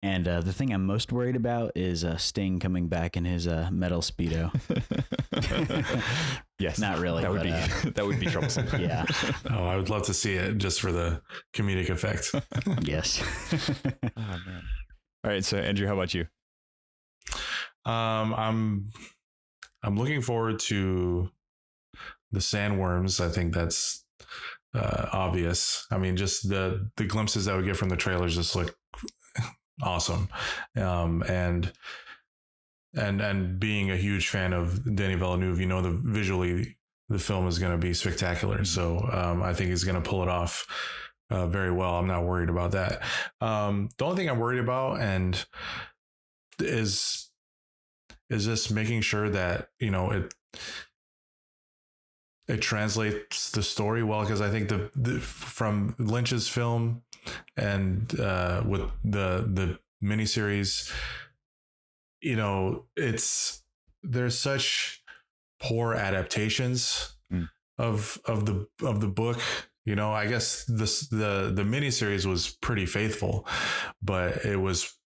And the thing I'm most worried about is Sting coming back in his metal Speedo. Yes. Not really. That would be troublesome. Yeah. Oh, I would love to see it just for the comedic effect. Yes. Oh, man. All right. So Andrew, how about you? I'm looking forward to the sandworms. I think that's obvious. I mean, just the glimpses that we get from the trailers just look awesome. And being a huge fan of Denis Villeneuve, visually the film is going to be spectacular. So I think he's going to pull it off very well. I'm not worried about that. The only thing I'm worried about is is just making sure that, it translates the story well. Because I think the from Lynch's film and with the miniseries, there's such poor adaptations of the book. I guess the miniseries was pretty faithful, but it was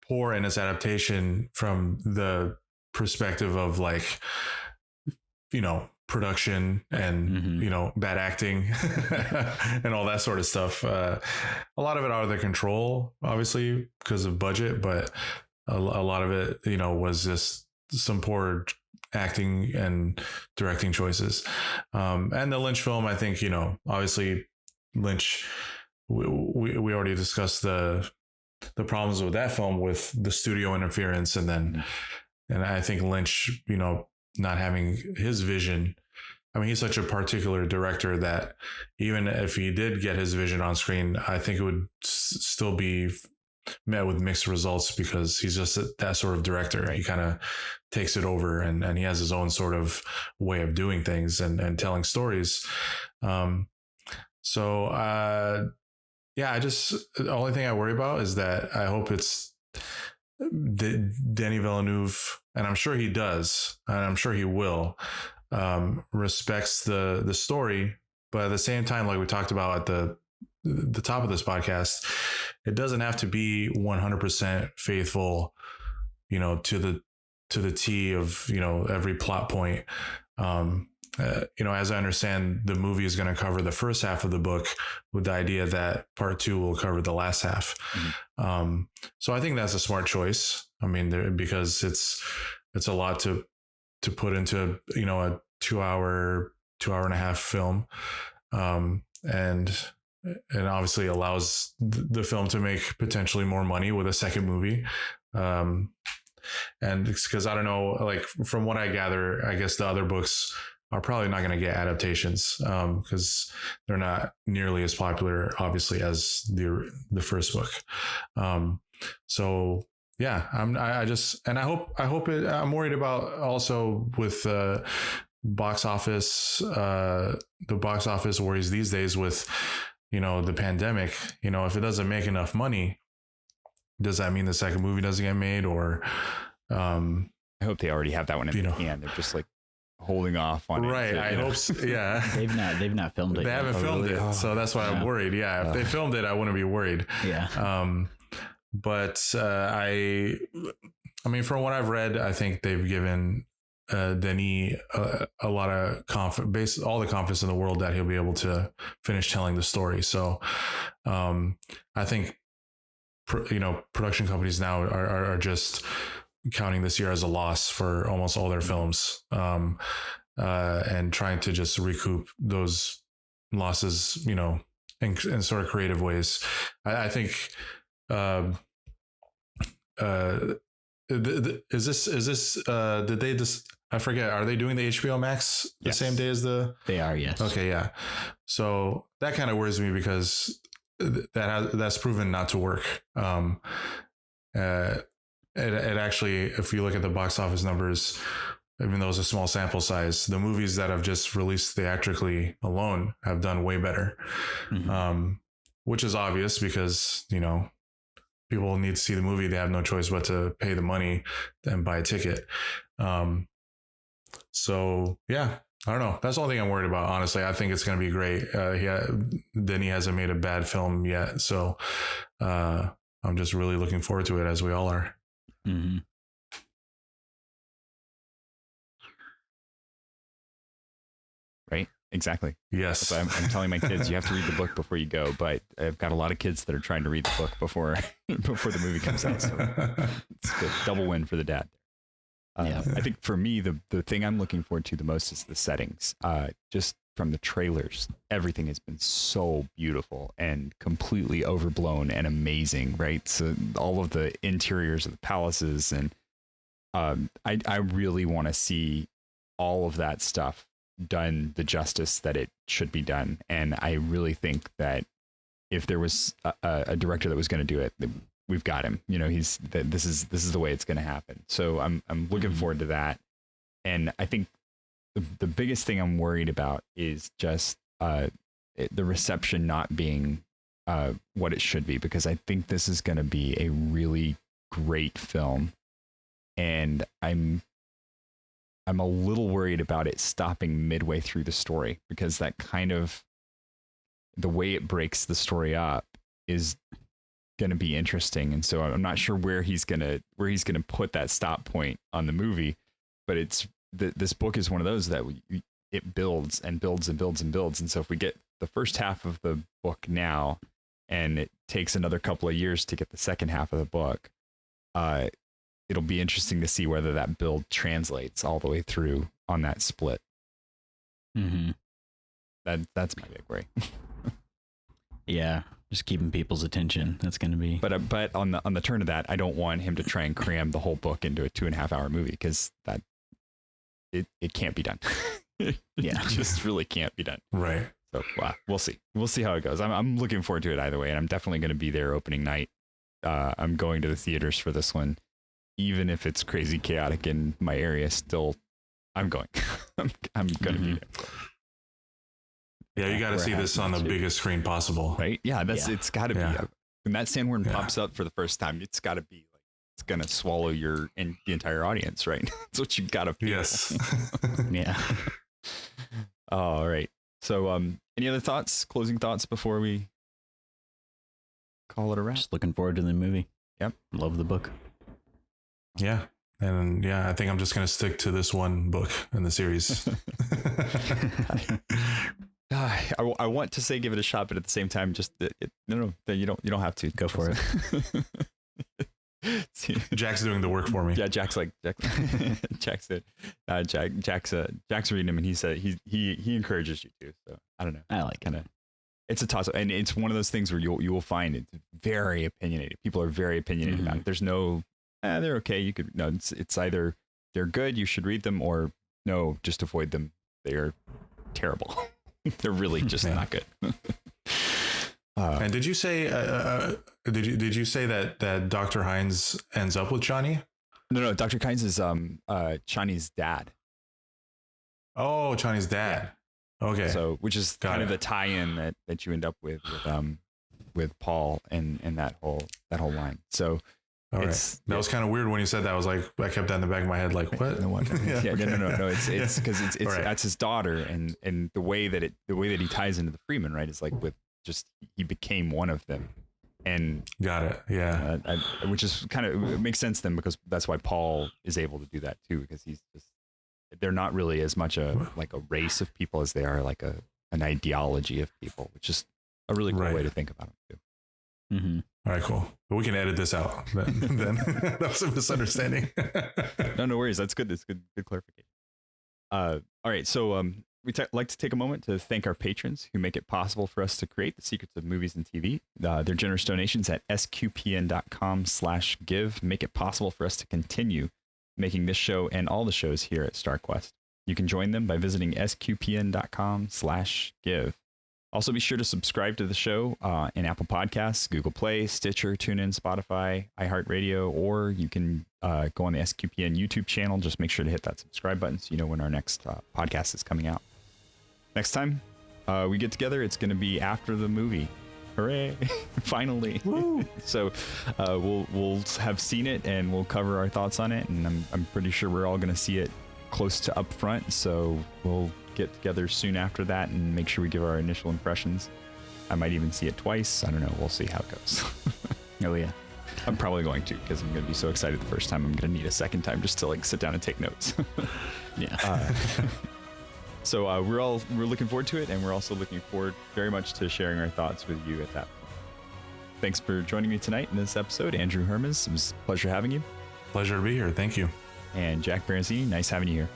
poor in its adaptation from the perspective of like, production and, bad acting and all that sort of stuff. A lot of it out of their control, obviously, because of budget, but a lot of it, was just some poor acting and directing choices. And the Lynch film, I think, obviously Lynch, we already discussed the problems with that film with the studio interference. And I think Lynch, not having his vision. I mean, he's such a particular director that even if he did get his vision on screen, I think it would still be met with mixed results because he's just that sort of director. Right. He kind of takes it over and he has his own sort of way of doing things and telling stories. The only thing I worry about is that I hope it's Denis Villeneuve, and I'm sure he does, and I'm sure he will, respects the story, but at the same time, like we talked about at the top of this podcast, it doesn't have to be 100% faithful, to the T of, every plot point. As I understand, the movie is going to cover the first half of the book with the idea that part 2 will cover the last half. Mm-hmm. So I think that's a smart choice. I mean, because it's a lot to put into, a 2 hour and a half film. And obviously allows the film to make potentially more money with a second movie. And because I don't know, like from what I gather, I guess the other books are probably not going to get adaptations because they're not nearly as popular, obviously, as the first book. So yeah, I'm worried about also with box office, the box office worries these days with, the pandemic. If it doesn't make enough money, does that mean the second movie doesn't get made? Or I hope they already have that one in hand. They're just like holding off on it. Right. I hope so. Yeah. They've not filmed it. They haven't filmed it. So that's why I'm worried. Yeah. If they filmed it, I wouldn't be worried. Yeah. But I mean, from what I've read, I think they've given Denis a lot of all the confidence in the world that he'll be able to finish telling the story. So I think, production companies now are just counting this year as a loss for almost all their films, and trying to just recoup those losses, in sort of creative ways. I think, is this did they just, I forget, are they doing the HBO Max the same day as they are? Yes. Okay. Yeah. So that kind of worries me because that's proven not to work. It actually, if you look at the box office numbers, even though it's a small sample size, the movies that have just released theatrically alone have done way better. Mm-hmm. Which is obvious because, people need to see the movie. They have no choice but to pay the money and buy a ticket. So yeah, I don't know. That's the only thing I'm worried about. Honestly, I think it's going to be great. Denis hasn't made a bad film yet. So I'm just really looking forward to it, as we all are. Mm-hmm. Right. Exactly. Yes. So I'm telling my kids, you have to read the book before you go, but I've got a lot of kids that are trying to read the book before the movie comes out. So it's a double win for the dad. I think for me, the thing I'm looking forward to the most is the settings. Just from the trailers, everything has been so beautiful and completely overblown and amazing, right? So all of the interiors of the palaces, and I really want to see all of that stuff done the justice that it should be done. And I really think that if there was a director that was going to do it, we've got him. You know, this is the way it's going to happen. So I'm looking forward to that. And I think the biggest thing I'm worried about is just the reception not being what it should be, because I think this is going to be a really great film, and I'm a little worried about it stopping midway through the story, because that kind of the way it breaks the story up is going to be interesting. And so I'm not sure where he's going to put that stop point on the movie, but this book is one of those that it builds and builds and builds and builds. And so if we get the first half of the book now, and it takes another couple of years to get the second half of the book, it'll be interesting to see whether that build translates all the way through on that split. Mm-hmm. That's my big worry. Yeah, just keeping people's attention. That's going to be. But on the turn of that, I don't want him to try and cram the whole book into a 2.5 hour movie, because that it can't be done. Yeah, it just really can't be done. Right. So we'll see. We'll see how it goes. I'm looking forward to it either way, and I'm definitely going to be there opening night. I'm going to the theaters for this one, even if it's crazy chaotic in my area. Still, I'm going. I'm going to be there. Yeah, you got to see this on the biggest screen possible. Right? Yeah, it's got to be. When that sandworm pops up for the first time, it's got to be like it's going to swallow the entire audience, right? That's what you got to feel. Yes. Yeah. All right. So, any other thoughts, closing thoughts before we call it a wrap? Just looking forward to the movie. Yep. Love the book. Yeah. And I think I'm just going to stick to this one book in the series. I want to say give it a shot, but at the same time, just no, you don't have to. Go for it. Jack's doing the work for me. Yeah, Jack's reading him, and he said he encourages you to. So I don't know. I like it. It's a toss up, and it's one of those things where you will find it's very opinionated. People are very opinionated about it. There's no, they're okay. You could no. It's either they're good, you should read them, or no, just avoid them. They are terrible. They're really just not good. And did you say did you say that Dr. Hines ends up with Chani? No, Dr. Hines is Chani's dad. Oh, Chani's dad. Okay. So which is kind of the tie-in that you end up with Paul and that whole line. So all right. That was kind of weird when you said that. I was like, I kept that in the back of my head, like, what? No, it's because it's right. That's his daughter, and the way that he ties into the Freeman, right, is like with just he became one of them, and got it, yeah, which is kind of it makes sense then, because that's why Paul is able to do that too, because he's just they're not really as much a race of people as they are like an ideology of people, which is a really cool way to think about them too. Mm-hmm. All right, cool. But we can edit this out. Then that was a misunderstanding. No worries. That's good. That's good clarification. All right. So we'd like to take a moment to thank our patrons who make it possible for us to create the secrets of movies and TV. Their generous donations at sqpn.com/give make it possible for us to continue making this show and all the shows here at StarQuest. You can join them by visiting sqpn.com/give. Also, be sure to subscribe to the show in Apple Podcasts, Google Play, Stitcher, TuneIn, Spotify, iHeartRadio, or you can go on the SQPN YouTube channel. Just make sure to hit that subscribe button so you know when our next podcast is coming out. Next time we get together, it's going to be after the movie. Hooray! Finally. Woo. So we'll have seen it and we'll cover our thoughts on it. And I'm pretty sure we're all going to see it close to up front. So we'll get together soon after that and make sure we give our initial impressions. I might even see it twice. I don't know. We'll see how it goes. Oh yeah. I'm probably going to, because I'm going to be so excited the first time. I'm going to need a second time just to like sit down and take notes. Yeah. So we're looking forward to it, and we're also looking forward very much to sharing our thoughts with you at that point. Thanks for joining me tonight in this episode, Andrew Hermiz. It was a pleasure having you. Pleasure to be here. Thank you. And Jack Baruzzini, nice having you here.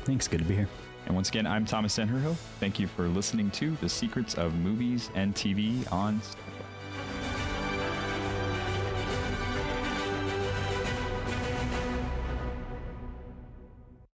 Thanks. Good to be here. And once again, I'm Thomas Sanjurjo. Thank you for listening to The Secrets of Movies and TV on Star.